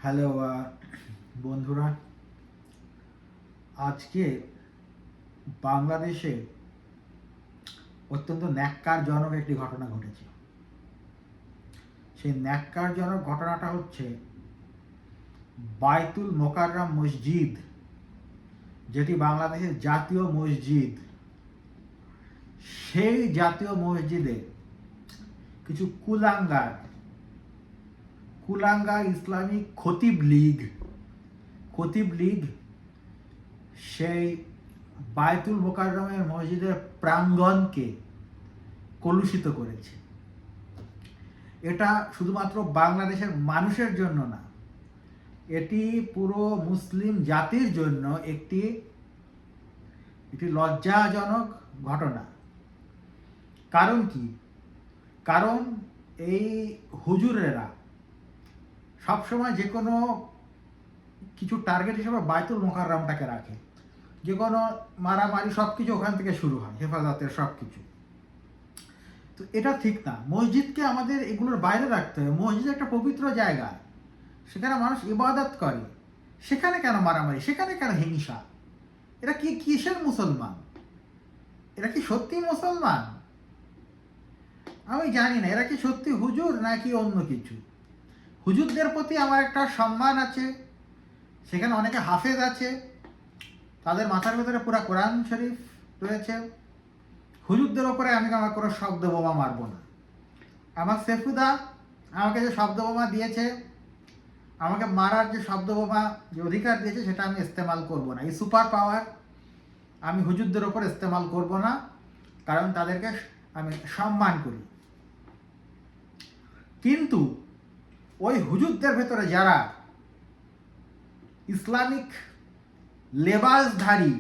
Hello বন্ধুরা, আজকে বাংলাদেশে অত্যন্ত ন্যাক্কারজনক একটি ঘটনা ঘটেছে। সেই ন্যাক্কারজনক ঘটনাটা হচ্ছে বায়তুল মোকাররম মসজিদ, যেটি বাংলাদেশের জাতীয় মসজিদ, সেই জাতীয় মসজিদে কিছু কুলাঙ্গার ইসলামিক খতিব লীগ সেই বায়তুল মোকাররমের মসজিদের প্রাঙ্গণকে কলুষিত করেছে। এটা শুধুমাত্র বাংলাদেশের মানুষের জন্য না, এটি পুরো মুসলিম জাতির জন্য একটি লজ্জাজনক ঘটনা। কারণ কি? কারণ এই হুজুরেরা সবসময় যে কোনো কিছু টার্গেট হিসেবে বায়তুল মোকাররমটাকে রাখে। যে কোনো মারামারি সব কিছু ওখান থেকে শুরু হয়, হেফাজতের সব কিছু। তো এটা ঠিক না। মসজিদকে আমাদের এগুলোর বাইরে রাখতে হবে। মসজিদ একটা পবিত্র জায়গা, সেখানে মানুষ ইবাদত করে। সেখানে কেন মারামারি? সেখানে কেন হিংসা? এরা কি কিসের মুসলমান? এরা কি সত্যি মুসলমান? আমি জানি না এরা কি সত্যি হুজুর নাকি অন্য কিছু। হুজুরদের প্রতি আমার একটা সম্মান আছে, সেখানে অনেকে হাফেজ আছে, তাদের মাথার ভেতরে পুরা কোরআন শরীফ রয়েছে। হুজুরদের ওপরে আমি আমার কোনো শব্দ বোমা মারবো না। আমার সেফুদা আমাকে যে শব্দ বোমা দিয়েছে, আমাকে মারার যে শব্দ বোমা যে অধিকার দিয়েছে, সেটা আমি ইস্তেমাল করব না। এই সুপার পাওয়ার আমি হুজুরদের ওপর ইস্তেমাল করব না, কারণ তাদেরকে আমি সম্মান করি। কিন্তু ওই হুজুরদের ভেতরে যারা ইসলামিক লেবাসধারী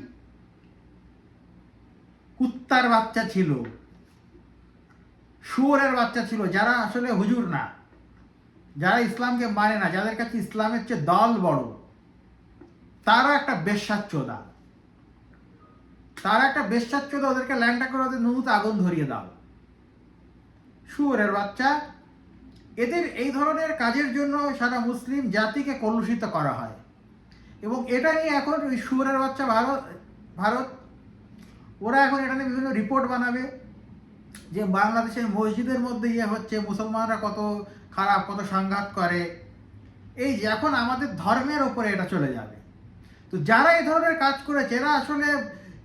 কুত্তার বাচ্চা ছিল, শুয়োরের বাচ্চা ছিল, যারা আসলে হুজুর না, যারা ইসলামকে মানে না, যাদের কাছে ইসলামের চেয়ে দল বড়, তারা একটা বেশ্যাচ্চোদা। ওদেরকে ল্যাংটা করে ওদের নুনুতে আগুন ধরিয়ে দাও। শুয়োরের বাচ্চা। এদের এই ধরনের কাজের জন্য সারা মুসলিম জাতিকে কলুষিত করা হয়। এবং এটা নিয়ে এখন ওই শুয়োরের বাচ্চা ভারত ওরা এখন এটা নিয়ে বিভিন্ন রিপোর্ট বানাবে যে বাংলাদেশের মসজিদের মধ্যে হচ্ছে, মুসলমানরা কত খারাপ, কত সংঘাত করে। এই যে এখন আমাদের ধর্মের ওপরে এটা চলে যাবে। তো যারা এই ধরনের কাজ করেছে, এরা আসলে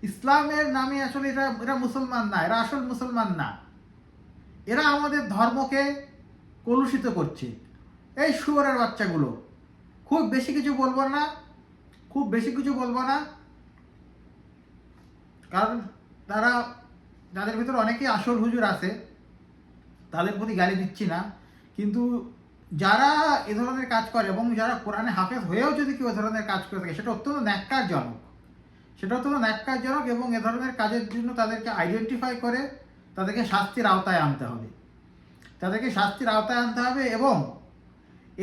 ইসলামের নামে আসলে এরা মুসলমান না, এরা আসল মুসলমান না। এরা আমাদের ধর্মকে কলুষিত করছে। এই শুয়োরের বাচ্চাগুলো, খুব বেশি কিছু বলবো না, কারণ যাদের ভিতরে অনেকেই আসল হুজুর আছে, তাদের প্রতি গালি দিচ্ছি না। কিন্তু যারা এ ধরনের কাজ করে এবং যারা কোরআনে হাফেজ হয়েও যদি কেউ এ ধরনের কাজ করে থাকে, সেটা অত্যন্ত ন্যাক্কারজনক এবং এ ধরনের কাজের জন্য তাদেরকে আইডেন্টিফাই করে তাদেরকে শাস্তির আওতায় আনতে হবে। এবং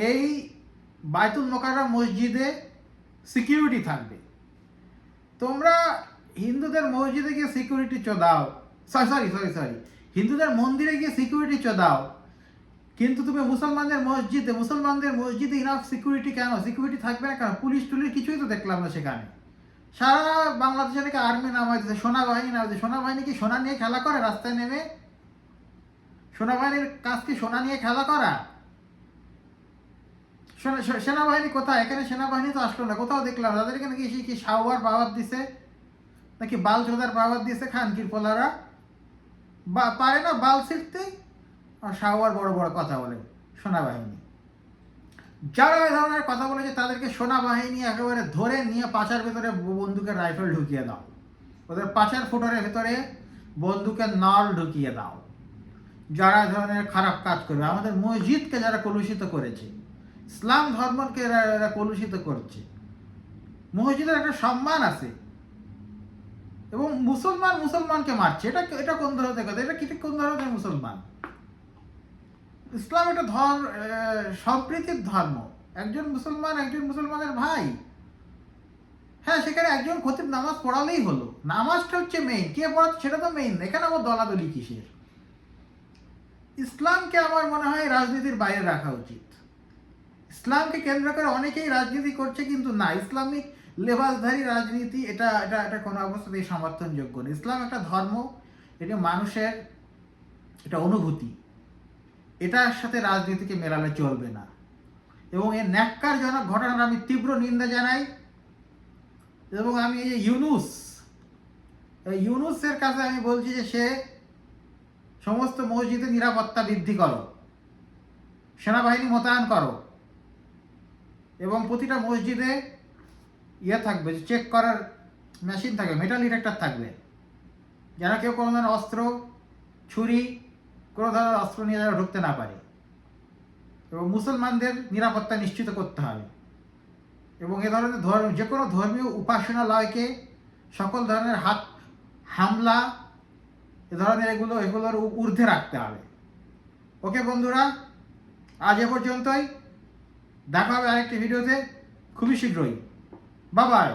এই বায়তুল মোকাররম মসজিদে সিকিউরিটি থাকবে। তোমরা হিন্দুদের মসজিদে গিয়ে সিকিউরিটি চোদাও, হিন্দুদের মন্দিরে গিয়ে সিকিউরিটি চোদাও, কিন্তু তুমি মুসলমানদের মসজিদে ইনাফ সিকিউরিটি কেন? সিকিউরিটি থাকবে না কেন? পুলিশ টুলিশ কিছুই তো দেখলাম না সেখানে। সারা বাংলাদেশে নাকি আর্মি নামাইছে, সেনাবাহিনী নামাইছে। সেনাবাহিনী কি সোনা নিয়ে খেলা করে? রাস্তায় নেমে সেনাবাহিনীর কাজ কি সোনা নিয়ে খেলা করা? সেনাবাহিনী কোথায়? এখানে সেনাবাহিনী তো আসলো না, কোথাও দেখলাম। তাদেরকে নাকি কি শাওয়ার পাওয়ার দিছে, নাকি বাল চোদার পাওয়ার দিয়েছে খানকির পোলারা। পারে না বাল ছিঁড়তে, আর শাওয়ার বড় বড় কথা বলে সেনাবাহিনী। যারা এই ধরনের কথা বলেছে তাদেরকে সেনাবাহিনী একেবারে ধরে নিয়ে পাচার ভেতরে বন্দুকের রাইফেল ঢুকিয়ে দাও, ওদের পাচার ফুটারের ভেতরে বন্দুকের নল ঢুকিয়ে দাও। যারা ধরনের খারাপ কাজ করবে, আমাদের মসজিদকে যারা কলুষিত করেছে, ইসলাম ধর্মকে এরা কলুষিত করছে। মসজিদের একটা সম্মান আছে এবং মুসলমানকে মারছে। এটা কোন ধরনের কথা? কোন ধরনের মুসলমান? ইসলাম একটা সম্প্রীতির ধর্ম। একজন মুসলমানের ভাই। হ্যাঁ, সেখানে একজন খতিব নামাজ পড়ালেই হলো। নামাজটা হচ্ছে মেইন, কে পড়াচ্ছে সেটা তো মেইন। এখানে আমার দলাদলি কিসের? ইসলামকে আমার মনে হয় রাজনীতির বাইরে রাখা উচিত। ইসলামকে কেন্দ্র করে অনেকেই রাজনীতি করছে, কিন্তু না, ইসলামিক লেবাসধারী রাজনীতি এটা এটা এটা কোনো অবস্থাতেই সমর্থনযোগ্য না। ইসলাম একটা ধর্ম, এটা মানুষের এটা অনুভূতি, এটার সাথে রাজনীতিকে মেলালে চলবে না। এবং এর ন্যাক্কারজনক ঘটনার আমি তীব্র নিন্দা জানাই। এবং আমি এই যে ইউনুসের কাছে আমি বলছি যে সে সমস্ত মসজিদে নিরাপত্তা বৃদ্ধি করো, সেনাবাহিনী মোতায়েন করো, এবং প্রতিটা মসজিদে থাকবে, চেক করার মেশিন থাকবে, মেটাল ডিটেক্টর থাকবে, যেন কেউ কোনো ধরনের অস্ত্র, ছুরি, কোনো ধরনের অস্ত্র নিয়ে যেন ঢুকতে না পারে। এবং মুসলমানদের নিরাপত্তা নিশ্চিত করতে হবে। এবং এ ধরনের যে কোনো ধর্মীয় উপাসনালয়কে সকল ধরনের হামলা এ ধরনের এগুলোর ঊর্ধ্বে রাখতে হবে। ওকে বন্ধুরা, আজ এ পর্যন্তই। দেখা হবে আরেকটি ভিডিওতে খুবই শীঘ্রই। Bye bye.